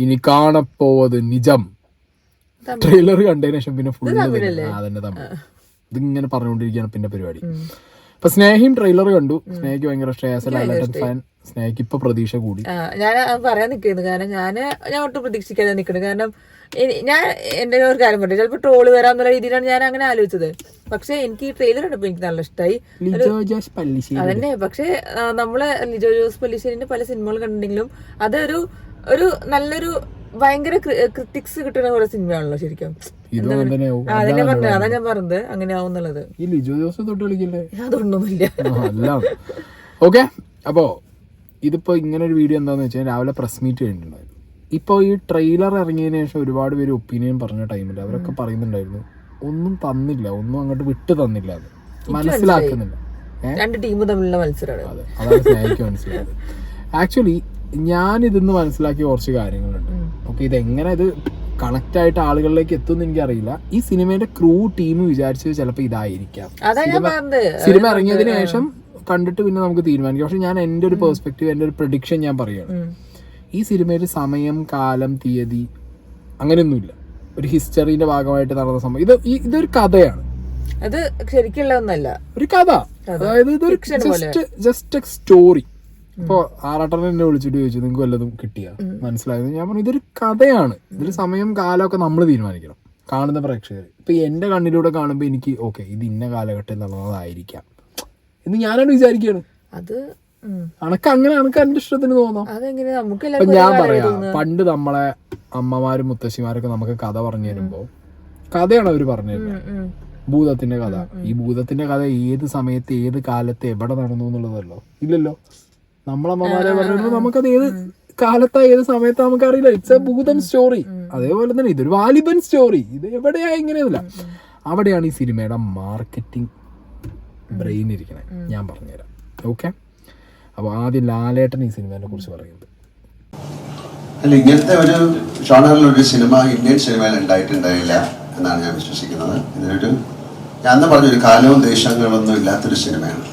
ഇനി കാണപ്പോവത് നിജം. ട്രെയിലർ കണ്ടതിന് ശേഷം പിന്നെ ഫുള്ള് അതന്നെ തമ്മിൽ ഇതിങ്ങനെ പറഞ്ഞുകൊണ്ടിരിക്കുകയാണ് പിന്നെ പരിപാടി. ഇപ്പൊ സ്നേഹയും ട്രെയിലർ കണ്ടു. സ്നേഹയ്ക്ക് ഭയങ്കര ലാലേട്ടൻ ഫാൻ. സ്നേഹയ്ക്ക് ഇപ്പൊ പ്രതീക്ഷ കൂടി. ഞാൻ പറയാൻ നിൽക്കുന്നു, കാരണം ഞാൻ ഒട്ടും പ്രതീക്ഷിക്കാതെ നിൽക്കുന്നത്. കാരണം ഞാൻ എന്റെ ഒരു കാര്യം പറഞ്ഞു, ചിലപ്പോൾ ട്രോള് വരാന്നുള്ള രീതിയിലാണ് ഞാൻ അങ്ങനെ ആലോചിച്ചത്. പക്ഷെ എനിക്ക് ഈ ട്രെയിലർ കണ്ടപ്പോൾ എനിക്ക് നല്ല ഇഷ്ടമായി. അതന്നെ. പക്ഷെ നമ്മള് ലിജോ ജോസ് പല്ലിശ്ശേരിന്റെ പല സിനിമകൾ കണ്ടിട്ടുണ്ടെങ്കിലും അതൊരു നല്ലൊരു ഭയങ്കര ക്രിറ്റിക്സ് കിട്ടുന്ന കുറെ സിനിമയാണല്ലോ ശരിക്കും. അതാ ഞാൻ പറഞ്ഞത് അങ്ങനെ ആവുന്നുള്ളത്. അതൊന്നുമില്ല. ഓക്കെ, അപ്പോ ഇതിപ്പോ ഇങ്ങനെ ഒരു വീഡിയോ എന്താന്ന് വെച്ചാൽ രാവിലെ പ്രസ് മീറ്റ് കഴിഞ്ഞിട്ടുണ്ടായിരുന്നു. ഇപ്പൊ ഈ ട്രെയിലർ ഇറങ്ങിയതിനു ശേഷം ഒരുപാട് പേര് ഒപ്പീനിയൻ പറഞ്ഞ ടൈമിൽ അവരൊക്കെ പറയുന്നുണ്ടായിരുന്നു ഒന്നും തന്നില്ല, ഒന്നും അങ്ങോട്ട് വിട്ടു തന്നില്ല, അത് മനസ്സിലാക്കുന്നില്ല. രണ്ട് ടീം തമ്മിലുള്ള മത്സരമാണ്. അതെ, അതാണ് സ്നേഹിക്ക് മനസ്സിലായത്. ആക്ച്വലി ഞാൻ ഇതിന്ന് മനസ്സിലാക്കിയ കുറച്ച് കാര്യങ്ങളുണ്ട്. ഓക്കെ, ഇതെങ്ങനെ ഇത് കണക്ട് ആയിട്ട് ആളുകളിലേക്ക് എത്തുമെന്ന് എനിക്കറിയില്ല. ഈ സിനിമയുടെ ക്രൂ ടീം വിചാരിച്ചത് ചിലപ്പോൾ ഇതായിരിക്കാം. സിനിമ ഇറങ്ങിയതിനു ശേഷം കണ്ടിട്ട് പിന്നെ നമുക്ക് തീരുമാനിക്കാം. പക്ഷെ ഞാൻ എൻ്റെ ഒരു പെർസ്പെക്റ്റീവ്, എൻ്റെ ഒരു പ്രഡിക്ഷൻ ഞാൻ പറയുകയാണ്. ഈ സിനിമയിൽ സമയം, കാലം, തീയതി അങ്ങനെയൊന്നുമില്ല. ഒരു ഹിസ്റ്ററിന്റെ ഭാഗമായിട്ട് നടന്ന സംഭവം. ഇതൊരു കഥയാണ്. അത് ശരിക്കുള്ള ഒന്നല്ല, ഒരു കഥ. അതായത് ഇതൊരു ജസ്റ്റ് സ്റ്റോറി. ഇപ്പൊ ആറാട്ടനെ എന്നെ വിളിച്ചിട്ട് ചോദിച്ചു നിങ്ങൾക്ക് വല്ലതും കിട്ടിയ മനസ്സിലായത്. ഞാൻ പറഞ്ഞു ഇതൊരു കഥയാണ്. ഇതിൽ സമയം, കാലമൊക്കെ നമ്മൾ തീരുമാനിക്കണം, കാണുന്ന പ്രേക്ഷകർ. ഇപ്പൊ എന്റെ കണ്ണിലൂടെ കാണുമ്പോൾ എനിക്ക് ഓക്കെ ഇത് ഇന്ന കാലഘട്ടത്തിൽ നടന്നതായിരിക്കാം എന്ന് ഞാനാണ് വിചാരിക്കുകയാണ്. അത് അനക്ക് അങ്ങനെ അനക്ക് എന്റെ ഇഷ്ടത്തിന് തോന്നാം. ഇപ്പൊ ഞാൻ പറയാം, പണ്ട് നമ്മളെ അമ്മമാരും മുത്തശ്ശിമാരൊക്കെ നമുക്ക് കഥ പറഞ്ഞു തരുമ്പോ കഥയാണ് അവര് പറഞ്ഞു തരുന്നത്, ഭൂതത്തിന്റെ കഥ. ഈ ഭൂതത്തിന്റെ കഥ ഏത് സമയത്ത് ഏത് കാലത്ത് എവിടെ നടന്നു എന്നുള്ളതല്ലോ ഇല്ലല്ലോ. നമ്മളമ്മമാരെ പറയുമ്പോൾ നമുക്കത് ഏത് കാലത്താ ഏത് സമയത്താ നമുക്കറിയില്ല. ഇറ്റ്സ് എ ഭൂതം സ്റ്റോറി. അതേപോലെ തന്നെ ഇതൊരു വാലിബൻ സ്റ്റോറി. ഇത് എവിടെയാ ഇങ്ങനെയല്ല. അവിടെയാണ് ഈ സിനിമയുടെ മാർക്കറ്റിംഗ് ബ്രെയിൻ ഇരിക്കണേ. ഞാൻ പറഞ്ഞുതരാം. ഓക്കെ, അപ്പോൾ ആദ്യം ലാലേട്ടൻ ഈ സിനിമയെ കുറിച്ച് പറയുന്നത്. അല്ല, ഇങ്ങനത്തെ ഒരു ജോണറിലൊരു സിനിമ ഇന്ത്യൻ സിനിമയിൽ ഉണ്ടായിട്ടുണ്ടായില്ല എന്നാണ് ഞാൻ വിശ്വസിക്കുന്നത്. ഇതിനൊരു ഞാൻ അന്ന് പറഞ്ഞൊരു കാലവും ദേശങ്ങളൊന്നും ഇല്ലാത്തൊരു സിനിമയാണ്.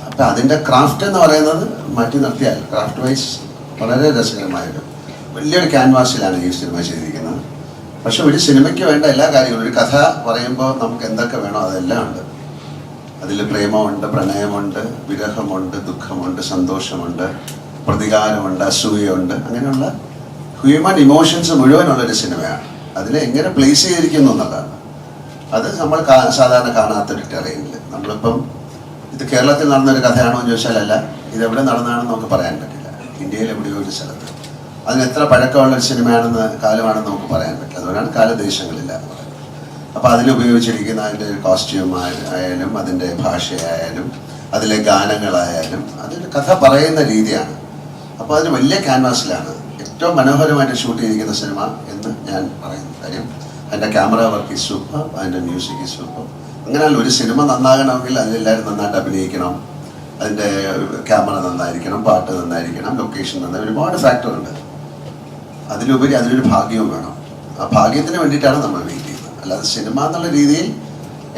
അപ്പം അതിൻ്റെ ക്രാഫ്റ്റ് എന്ന് പറയുന്നത് മാറ്റി നിർത്തിയാൽ ക്രാഫ്റ്റ് വൈസ് വളരെ രസകരമായൊരു വലിയൊരു ക്യാൻവാസിലാണ് ഈ സിനിമ ചെയ്തിരിക്കുന്നത്. പക്ഷെ ഒരു സിനിമയ്ക്ക് വേണ്ട എല്ലാ കാര്യങ്ങളും, ഒരു കഥ പറയുമ്പോൾ നമുക്ക് എന്തൊക്കെ വേണോ അതെല്ലാം ഉണ്ട്. അതിൽ പ്രേമമുണ്ട്, പ്രണയമുണ്ട്, വിരഹമുണ്ട്, ദുഃഖമുണ്ട്, സന്തോഷമുണ്ട്, പ്രതികാരമുണ്ട്, അസൂയുണ്ട്, അങ്ങനെയുള്ള ഹ്യൂമൻ ഇമോഷൻസ് മുഴുവനുള്ളൊരു സിനിമയാണ്. അതിനെ എങ്ങനെ പ്ലേസ് ചെയ്തിരിക്കുന്നു എന്നുള്ളതാണ്. അത് നമ്മൾ സാധാരണ കാണാത്തൊരു ടെറൈനിൽ. നമ്മളിപ്പം ഇത് കേരളത്തിൽ നടന്നൊരു കഥയാണോ എന്ന് ചോദിച്ചാൽ അല്ല, ഇതെവിടെ നടന്നതാണെന്ന് നമുക്ക് പറയാൻ പറ്റില്ല. ഇന്ത്യയിൽ എവിടെയോ ഒരു സ്ഥലത്ത് അതിന് എത്ര പഴക്കമുള്ളൊരു സിനിമയാണെന്ന്, കാലമാണെന്ന് നമുക്ക് പറയാൻ പറ്റില്ല. അതുകൊണ്ടാണ് കാലദേശങ്ങളില്ല എന്ന് പറയുന്നത്. അപ്പോൾ അതിലുപയോഗിച്ചിരിക്കുന്ന അതിൻ്റെ കോസ്റ്റ്യൂം ആയാലും അതിൻ്റെ ഭാഷയായാലും അതിലെ ഗാനങ്ങളായാലും അതിൻ്റെ കഥ പറയുന്ന രീതിയാണ്. അപ്പോൾ അതിന് വലിയ ക്യാൻവാസിലാണ് ഏറ്റവും മനോഹരമായിട്ട് ഷൂട്ട് ചെയ്തിരിക്കുന്ന സിനിമ എന്ന് ഞാൻ പറയുന്നു. കാര്യം അതിൻ്റെ ക്യാമറ വർക്ക് ഈസ് സൂപ്പർ, അതിൻ്റെ മ്യൂസിക് ഈസ് സൂപ്പർ. അങ്ങനെയല്ല, ഒരു സിനിമ നന്നാകണമെങ്കിൽ അതിലെല്ലാവരും നന്നായിട്ട് അഭിനയിക്കണം, അതിൻ്റെ ക്യാമറ നന്നായിരിക്കണം, പാട്ട് നന്നായിരിക്കണം, ലൊക്കേഷൻ നന്നായി, ഒരുപാട് ഫാക്ടറുണ്ട്. അതിലുപരി അതിലൊരു ഭാഗ്യവും വേണം. ആ ഭാഗ്യത്തിന് വേണ്ടിയിട്ടാണ് നമ്മൾ വെയിറ്റ് ചെയ്യുന്നത്. അല്ലാതെ സിനിമ എന്നുള്ള രീതിയിൽ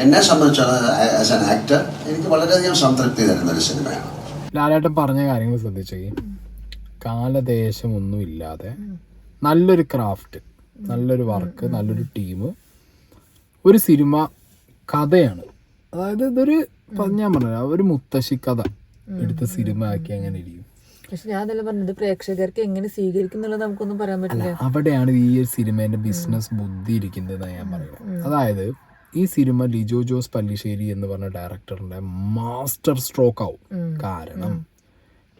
എന്നെ സംബന്ധിച്ചാണ് ആസ് ആൻ ആക്ടർ എനിക്ക് വളരെയധികം സംതൃപ്തി തരുന്ന ഒരു സിനിമയാണ്. ലാലേട്ടൻ പറഞ്ഞ കാര്യങ്ങൾ ശ്രദ്ധിച്ചേ. കാലദേശം ഒന്നും ഇല്ലാതെ നല്ലൊരു ക്രാഫ്റ്റ്, നല്ലൊരു വർക്ക്, നല്ലൊരു ടീം, ഒരു സിനിമ കഥയാണ്. അതായത് ഇതൊരു ഞാൻ പറഞ്ഞ ഒരു മുത്തശ്ശി കഥ എടുത്ത് സിനിമ ആക്കി അങ്ങനെ ഇരിക്കും. പക്ഷെ ഞാൻ അതല്ല പറഞ്ഞത്, പ്രേക്ഷകർക്ക് എങ്ങനെ സ്വീകരിക്കുന്നുള്ളത് നമുക്കൊന്നും പറയാൻ പറ്റില്ല. അവിടെയാണ് ഈ ഒരു സിനിമേന്റെ ബിസിനസ് ബുദ്ധി ഇരിക്കുന്നത് ഞാൻ പറയുന്നത്. അതായത് ഈ സിനിമ ലിജോ ജോസ് പല്ലിശ്ശേരി എന്ന് പറഞ്ഞ ഡയറക്ടറിന്റെ മാസ്റ്റർ സ്ട്രോക്ക് ആവും. കാരണം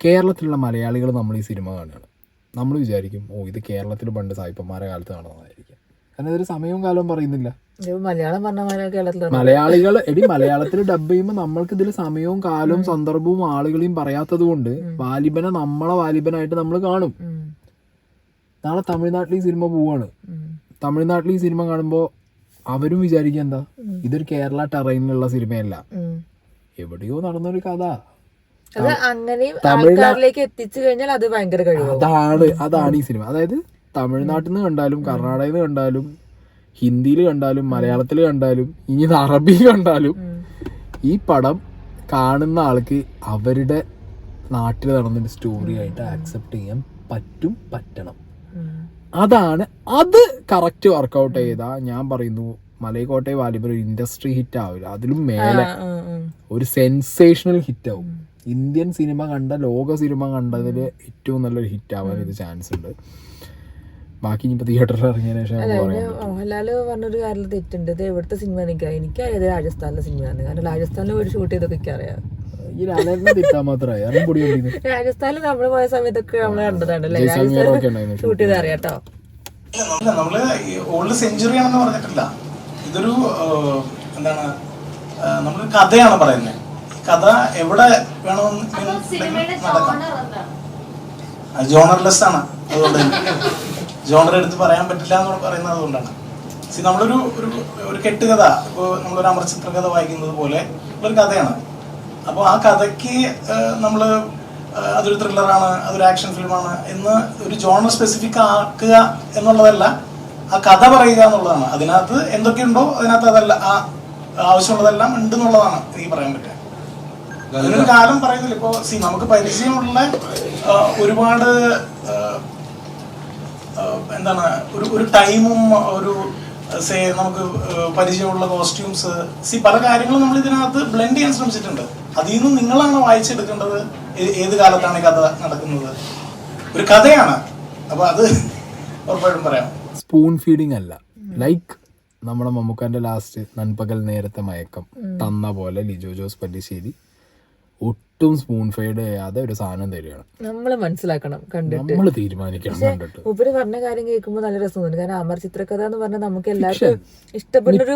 കേരളത്തിലുള്ള മലയാളികൾ നമ്മൾ ഈ സിനിമ കാണുകയാണ്, നമ്മൾ വിചാരിക്കും ഓ ഇത് കേരളത്തിൽ പണ്ട് സായിപ്പന്മാരെ കാലത്ത് നടന്നതായിരിക്കും. കാരണം ഇതൊരു സമയവും കാലവും പറയുന്നില്ല. മലയാളം പറഞ്ഞ മലയാളികൾ മലയാളത്തിൽ ഡബ് ചെയ്യുമ്പോൾ നമ്മൾക്ക് ഇതിൽ സമയവും കാലവും സന്ദർഭവും ആളുകളെയും പറയാത്തത് കൊണ്ട് വാലിബനെ നമ്മളെ വാലിബനായിട്ട് നമ്മൾ കാണും. നാളെ തമിഴ്നാട്ടിൽ ഈ സിനിമ പോവാണ്. തമിഴ്നാട്ടിൽ ഈ സിനിമ കാണുമ്പോൾ അവരും വിചാരിക്കുക എന്താ ഇതൊരു കേരള ടെറൈനിലുള്ള സിനിമയല്ല, എവിടെയോ നടന്നൊരു കഥ. തമിഴ്നാട്ടിലേക്ക് എത്തിച്ചു കഴിഞ്ഞാൽ അത് ഭയങ്കര അതാണ് ഈ സിനിമ. അതായത് തമിഴ്നാട്ടിൽ നിന്ന് കണ്ടാലും കർണാടകയിൽ നിന്ന് കണ്ടാലും ഹിന്ദിയിൽ കണ്ടാലും മലയാളത്തിൽ കണ്ടാലും ഇനി അറബി കണ്ടാലും ഈ പടം കാണുന്ന ആൾക്ക് അവരുടെ നാട്ടിൽ നടന്നൊരു സ്റ്റോറി ആയിട്ട് ആക്സെപ്റ്റ് ചെയ്യാൻ പറ്റണം. അതാണ് അത് കറക്റ്റ് വർക്കൗട്ട് ചെയ്താ ഞാൻ പറയുന്നു മലൈക്കോട്ടെ വാലിബർ ഇൻഡസ്ട്രി ഹിറ്റ് ആവില്ല, അതിലും മേലെ ഒരു സെൻസേഷണൽ ഹിറ്റ് ആവും. ഇന്ത്യൻ സിനിമ കണ്ട ലോക സിനിമ കണ്ടതിൽ ഏറ്റവും നല്ലൊരു ഹിറ്റ് ആവാൻ ഇത് ചാൻസ് ഉണ്ട്. ബാക്കി ഇനിയിപ്പോ തിയേറ്ററിൽ ഇറങ്ങിയതിനു ശേഷം മോഹൻലാല് പറഞ്ഞൊരു കാര്യം തെറ്റുണ്ട്. ഇത് എവിടുത്തെ സിനിമ എനിക്കറിയാം രാജസ്ഥാനിലെ സിനിമയാണ്. കാരണം രാജസ്ഥാനിൽ ഒരു ഷൂട്ട് ചെയ്തൊക്കെ അറിയാം. രാജസ്ഥാനിൽ നമ്മള് പോയ സമയത്തൊക്കെ നമ്മള് കണ്ടതാണല്ലേ, ഷൂട്ട് ചെയ്ത് അറിയാട്ടോ. നമ്മള് ഓൾഡ് സെഞ്ചുറി ആണെന്ന് പറഞ്ഞിട്ടില്ല, ഇതൊരു എന്താണ് നമ്മളൊരു കഥയാണ് പറയുന്നത്. കഥ എവിടെ വേണമെന്ന് നടക്കാം. ജോണർലെസ് ആണ്, അതുകൊണ്ട് ജോണർ എടുത്ത് പറയാൻ പറ്റില്ല എന്ന് പറയുന്നത് അതുകൊണ്ടാണ്. നമ്മളൊരു ഒരു കെട്ടുകഥ, ഇപ്പോൾ നമ്മളൊരു അമർചിത്ര കഥ വായിക്കുന്നത് പോലെ ഉള്ളൊരു കഥയാണ്. അപ്പോൾ ആ കഥയ്ക്ക് നമ്മൾ അതൊരു ത്രില്ലറാണ്, അതൊരു ആക്ഷൻ ഫിലിമാണ് എന്ന് ഒരു ജോണർ സ്പെസിഫിക് ആക്കുക എന്നുള്ളതല്ല, ആ കഥ പറയുക എന്നുള്ളതാണ്. അതിനകത്ത് എന്തൊക്കെയുണ്ടോ അതിനകത്ത് അതല്ല, ആ ആവശ്യമുള്ളതെല്ലാം ഉണ്ട് എന്നുള്ളതാണ് എനിക്ക് പറയാൻ പറ്റുക. അതിനൊരു കാലം പറയുന്നില്ല. ഇപ്പോൾ നമുക്ക് പരിചയമുള്ള ഒരുപാട് എന്താണ് ഒരു ടൈമും ഒരു നമുക്ക് പരിചയമുള്ള കോസ്റ്റ്യൂംസ്, പല കാര്യങ്ങളും നമ്മൾ ഇതിനകത്ത് ബ്ലെൻഡ് ചെയ്യാൻ ശ്രമിച്ചിട്ടുണ്ട്. അതിൽ നിന്ന് നിങ്ങളാണ് വായിച്ചെടുക്കേണ്ടത് ഏത് കാലത്താണ് ഈ കഥ നടക്കുന്നത്. ഒരു കഥയാണ്, അപ്പൊ അത് ഉറപ്പായിട്ടും പറയാം. സ്പൂൺ ഫീഡിങ് അല്ല, ലൈക്ക് നമ്മുടെ മമ്മൂക്കാന്റെ ലാസ്റ്റ് നൻപകൽ നേരത്തെ മയക്കം തന്ന പോലെ ലിജോ ജോസ് പല്ലിശ്ശേരി ഒട്ടും സ്പൂൺ ഫീഡ് ചെയ്യാതെ ഒരു സാധനം തരികയാണ്. നമ്മള് മനസ്സിലാക്കണം, കണ്ടിട്ട് നമ്മള് തീരുമാനിക്കണം. കണ്ടിട്ട് ഉപരി പറഞ്ഞ കാര്യം കേൾക്കുമ്പോൾ നല്ല രസമുണ്ട്. കാരണം അമർ ചിത്രകഥ എന്ന് പറഞ്ഞാൽ നമുക്ക് എല്ലാവർക്കും ഇഷ്ടപ്പെടുന്നൊരു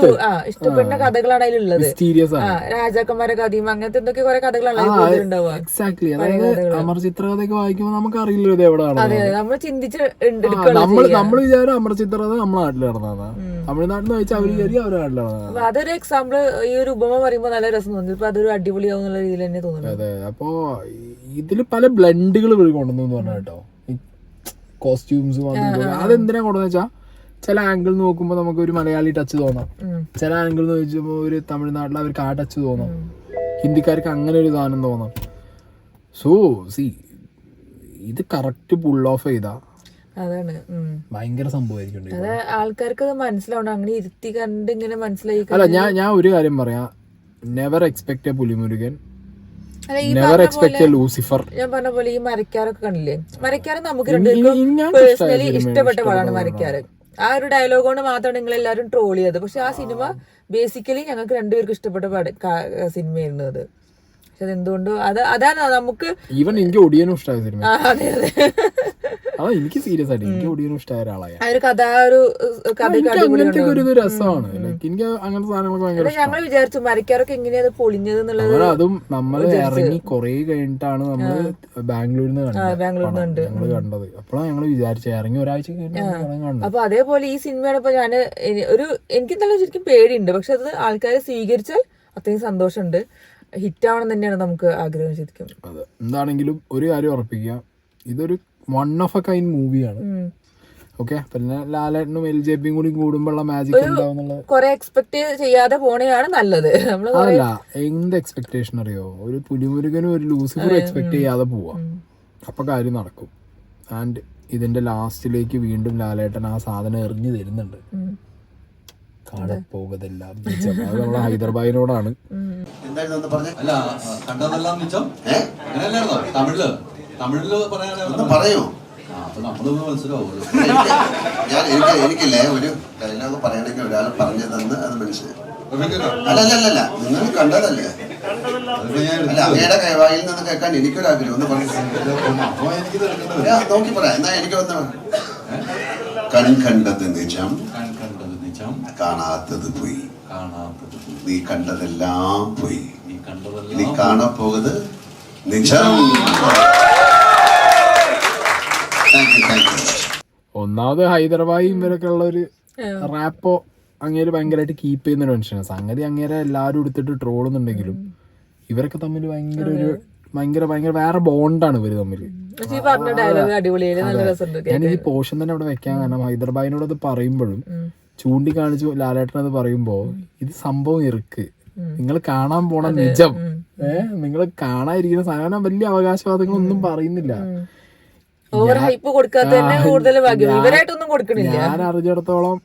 ഇഷ്ടപ്പെടുന്ന കഥകളാണ് അതിലുള്ളത്. രാജാക്കന്മാരെ കഥയും അങ്ങനത്തെ എന്തൊക്കെ കുറെ കഥകളാണ് എക്സാക്ട്ലി. അതായത് അമർ ചിത്രകഥയൊക്കെ വായിക്കുമ്പോൾ നമുക്ക് അറിയില്ല ഇത് എവിടെയാണ്. അതെ, നമ്മൾ ചിന്തിച്ച് നമ്മൾ വിചാരം അമർ ചിത്രകഥ നമ്മുടെ നാട്ടിൽ നടന്നതാണ്, തമിഴ്നാട്ടിൽ നിന്ന് വെച്ചാൽ അവര് കയറി അവരുടെ നാട്ടിൽ നടന്നതാണ്. അതൊരു എക്സാമ്പിൾ, ഈ ഒരു ഉപമ പറയുമ്പോൾ നല്ല രസം തോന്നി. ഇപ്പൊ അതൊരു അടിപൊളിയാവും എന്നുള്ള രീതിയിൽ തന്നെ തോന്നുന്നു. അതെ, അപ്പോ ഇതില് പല ബ്ലെൻഡുകൾ കൊണ്ടുവന്നു പറഞ്ഞ കേട്ടോ. ഈ കോസ്റ്റ്യൂംസ് അതെന്തിനാ കൊണ്ടുവന്ന് വെച്ചാ, ചില ആംഗിൾ നോക്കുമ്പോ നമുക്ക് ഒരു മലയാളി ടച്ച് തോന്നാം, ചില ആംഗിൾ നോക്കുമ്പോ ഒരു തമിഴ്നാട്ടിൽ അവർക്ക് ആ ടച്ച് തോന്നാം, ഹിന്ദിക്കാർക്ക് അങ്ങനെ ഒരു സാധനം തോന്നാം. സോ ഇത് കറക്റ്റ് പുൾ ഓഫ് ചെയ്താ അതാണ് ഭയങ്കര സംഭവമായിരിക്കും. അത് ആൾക്കാർക്ക് അത് മനസ്സിലാവണം, അങ്ങനെ ഇരുത്തി കണ്ട് ഇങ്ങനെ മനസ്സിലായി. അല്ല, ഞാൻ ഒരു കാര്യം പറയാം, never expect A Pulimurugan, never expect A Lucifer. ഞാൻ പറഞ്ഞ പോലെ ഈ മരക്കാരൊക്കെ കണ്ടില്ലേ, മരക്കാരൻ നമുക്ക് രണ്ടുപേർക്കും പേഴ്സണലി ഇഷ്ടപ്പെട്ട പടമാണ് മരക്കാരൻ. ആ ഒരു ഡയലോഗ് കൊണ്ട് മാത്രമാണ് നിങ്ങൾ എല്ലാവരും ട്രോൾ ചെയ്തത്. പക്ഷെ ആ സിനിമ ബേസിക്കലി ഞങ്ങൾക്ക് രണ്ടുപേർക്കും ഇഷ്ടപ്പെട്ട സിനിമയായിരുന്നു അത്. പക്ഷെ അതെന്തുകൊണ്ടോ അതാണ് നമുക്ക് ഈവൻ എനിക്ക് ഒടിയനും ഇഷ്ടമായ സിനിമ. അതെ അതെ, എനിക്ക് സീരിയസ് ആയിട്ട് എനിക്ക് ഒടിയനും ഇഷ്ടമായ ഒരാളായ ഒരു രസമാണ്. എനിക്ക് അങ്ങനത്തെ സാധനങ്ങളൊക്കെ ഭയങ്കര. ഞങ്ങൾ വിചാരിച്ചു മരക്കാരൊക്കെ എങ്ങനെയാ പൊളിഞ്ഞത് എന്നുള്ളത്. അതും നമ്മൾ ഇറങ്ങി കൊറേ കഴിഞ്ഞിട്ടാണ് നമ്മള് ബാംഗ്ലൂരിൽ നിന്ന് ഞങ്ങള് കണ്ടത്. അപ്പോഴാണ് ഞങ്ങള് വിചാരിച്ചത് ഇറങ്ങി ഒരാഴ്ച കഴിഞ്ഞു. അപ്പൊ അതേപോലെ ഈ സിനിമയാണ് ഇപ്പൊ ഞാൻ എനിക്ക് നല്ല ശരിക്കും പേടിയുണ്ട്. പക്ഷെ അത് ആൾക്കാരെ സ്വീകരിച്ചാൽ അത്രയും സന്തോഷമുണ്ട്. ഹിറ്റ് ആവണം തന്നെയാണ് നമുക്ക് ആഗ്രഹം ശരിക്കും. അതെ, എന്താണെങ്കിലും ഒരു കാര്യം ഉറപ്പിക്കുക, ഇതൊരു വൺ ഓഫ് എ കൈൻഡ് മൂവിയാണ്. ഓക്കെ, പിന്നെ ലാലേട്ടനും LJP കൂടി കൂടുമ്പോഴുള്ള മാജിക് ഉണ്ടാവുന്നുള്ള കുറെ എക്സ്പെക്ട് ചെയ്യാതെ പോണെയാണ് നല്ലത്. അതല്ല, എന്ത് എക്സ്പെക്ടേഷൻ അറിയോ, ഒരു പുലിമുരുകനും ഒരു ലൂസിഫറും എക്സ്പെക്ട് ചെയ്യാതെ പോവാ, അപ്പൊ കാര്യം നടക്കും. ആൻഡ് ഇതിന്റെ ലാസ്റ്റിലേക്ക് വീണ്ടും ലാലേട്ടൻ ആ സാധനം എറിഞ്ഞു തരുന്നുണ്ട്. പോകതല്ല നമ്മളെ ഹൈദരാബാദിനോടാണ്. എനിക്കില്ലേ ഒരു ഡയലോഗ് പറയണമെങ്കിൽ ഒരാൾ പറഞ്ഞു തന്ന് അത് മനസ്സിലായി. അല്ലല്ല, നിങ്ങൾ കണ്ടതല്ലേ, അല്ല അങ്ങയുടെ വായിൽ നിന്ന് കേൾക്കാൻ എനിക്കൊരാഗ്രഹം ഒന്ന് പറഞ്ഞു നോക്കി പറയാം. എന്നാ എനിക്ക് വന്ന് കണ്ടത് നിജം, കാണാത്തത് പോയി, നീ കണ്ടതെല്ലാം പോയി, നീ കാണപ്പോകുന്നത് നിജം. ഒന്നാമത് ഹൈദരാബാദി ഇവരൊക്കെ ഉള്ള ഒരു റാപ്പോ അങ്ങേര് ഭയങ്കരമായിട്ട് കീപ്പ് ചെയ്യുന്ന ഒരു മനുഷ്യനാണ്. സംഗതി അങ്ങേരെ എല്ലാവരും എടുത്തിട്ട് ട്രോളുന്നുണ്ടെങ്കിലും ഇവരൊക്കെ തമ്മിൽ ഭയങ്കര വേറെ ബോണ്ടാണ് ഇവര് തമ്മില്. ഞാൻ ഈ പോർഷൻ തന്നെ അവിടെ വെക്കാൻ കാരണം ഹൈദരാബാദിനോട് അത് പറയുമ്പോഴും ചൂണ്ടിക്കാണിച്ചു ലാലേട്ടൻ അത് പറയുമ്പോ ഇത് സംഭവം ഇറുക്ക്, നിങ്ങൾ കാണാൻ പോണ നിജം, നിങ്ങൾ കാണാതിരിക്കുന്ന സാധനം വലിയ അവകാശവാദങ്ങളൊന്നും പറയുന്നില്ല. ഓവർ ഹൈപ്പ് കൊടുക്കാത്ത തന്നെ കൂടുതൽ ഭാഗ്യം. ഇവരായിട്ടൊന്നും കൊടുക്കണില്ല. ഞാൻ അറിഞ്ഞിടത്തോളം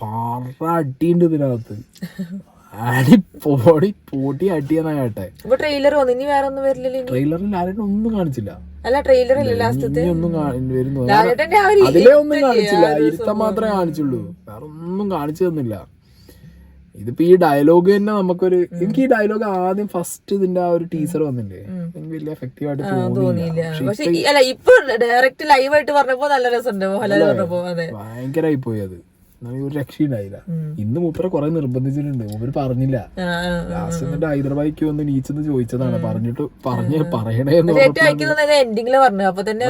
പാറ അടിയുണ്ട് ഇതിനകത്ത്. അടി പോട്ടി അടിയെന്നാ കേട്ടെ. ഇപ്പൊ ട്രെയിലർ വന്നു, ഇനി വേറെ ഒന്നും വരില്ലല്ലോ. ട്രെയിലറിൽ ആരും ഒന്നും കാണിച്ചില്ല. അല്ല ട്രെയിലർ അല്ലേ ലാസ്റ്റത്തെ? അതിലേ ഒന്നും കാണിച്ചില്ല, ഇരുത്തം മാത്രമേ കാണിച്ചുള്ളൂ, വേറെ ഒന്നും കാണിച്ചു തന്നില്ല. ഇതിപ്പോ ഈ ഡയലോഗ് തന്നെ നമുക്കൊരു, എനിക്ക് ഈ ഡയലോഗ് ആദ്യം ഫസ്റ്റ് ഇതിന്റെ ആ ഒരു ടീസർ വന്നില്ലേ, എനിക്ക് വലിയ എഫക്റ്റീവ് ആയിട്ട് തോന്നിയില്ല. പക്ഷെ അല്ല ഇപ്പൊ ഡയറക്റ്റ് ലൈവായിട്ട് പറഞ്ഞപ്പോ നല്ല രസമുണ്ട്. മോഹൻലാൽ പറഞ്ഞപ്പോ അതെ ഭയങ്കരമായി പോയി. അത് ഒരു രക്ഷയുണ്ടായില്ല. ഇന്ന് മൂപ്പരെ കുറെ നിർബന്ധിച്ചിട്ടുണ്ട്, മൂപ്പര് പറഞ്ഞില്ല. ലാസ്റ്റ് എന്നിട്ട് ഹൈദരാബാദിക്ക് വന്ന് നീച്ചെന്ന് ചോദിച്ചതാണ്, പറയണേന്ന് എൻഡിങ്ങില് പറഞ്ഞു. അപ്പൊ തന്നെ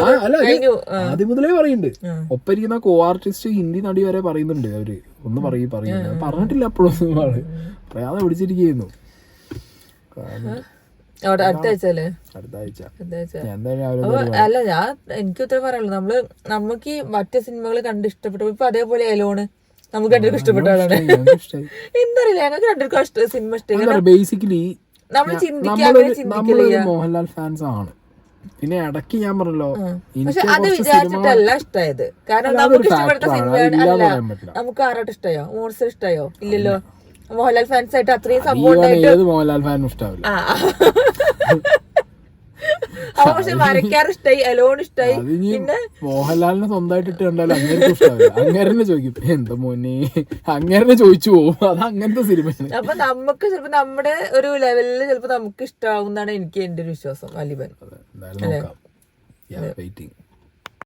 ആദ്യം മുതലേ പറയുന്നുണ്ട്. ഒപ്പരിക്കുന്ന കോ ആർട്ടിസ്റ്റ് ഹിന്ദി നടി വരെ പറയുന്നുണ്ട്, അവര് ഒന്ന് പറയുന്നത് പറഞ്ഞിട്ടില്ല. അപ്പോഴൊന്നും പറയാതെ പിടിച്ചിരിക്കുന്നു. അടുത്ത ആഴ്ച അല്ല ഞാൻ എനിക്ക് ഉത്തരം പറയാനുള്ളൂ. നമുക്ക് ഈ മറ്റേ സിനിമകൾ കണ്ട് ഇഷ്ടപ്പെട്ടു. ഇപ്പൊ അതേപോലെ എലോണ് നമുക്ക് രണ്ടുപേർക്കും ഇഷ്ടപ്പെട്ടാണ്. എന്തറിയില്ല, ഞങ്ങൾക്ക് രണ്ടുപേർക്കും സിനിമ ഇഷ്ടം. ബേസിക്കലി നമ്മൾ ചിന്തിക്കില്ല. മോഹൻലാൽ ഫാൻസ് ആണ്. പിന്നെ ഇടയ്ക്ക് ഞാൻ പറഞ്ഞല്ലോ, പക്ഷെ അത് വിചാരിച്ചിട്ടല്ല ഇഷ്ടായത്. കാരണം നമുക്ക് ഇഷ്ടപ്പെട്ട സിനിമയാണ്. അല്ല നമുക്ക് ആരായിട്ട് ഇഷ്ടയോ? മോൺസ്റ്റർ ഇഷ്ടയോ? ഇല്ലല്ലോ. മോഹൻലാൽ ഫാൻസ് ആയിട്ട് അത്രയും സംഭവം മോഹൻലാൽ ഫാനും ഇഷ്ടാവില്ല. പക്ഷെ വരയ്ക്കാറ് ഇഷ്ടായി, എലോൺ ഇഷ്ടായി. പിന്നെ മോഹൻലാലിനെ സ്വന്തമായിട്ട് ഇട്ട് കണ്ടാലും അങ്ങനെ ഇഷ്ടാവില്ല. അങ്ങനെ ചോദിക്കും എന്താ മോനെ, അങ്ങനെ ചോദിച്ചു പോകും. അത് അങ്ങനത്തെ സിനിമയാണ്. അപ്പൊ നമുക്ക് ചിലപ്പോ നമ്മുടെ ഒരു ലെവലിൽ ചിലപ്പോ നമുക്ക് ഇഷ്ടമാവുന്നതാണ് എനിക്ക് എന്റെ ഒരു വിശ്വാസം. വാലിബൻ എന്തായാലും നോക്കാം.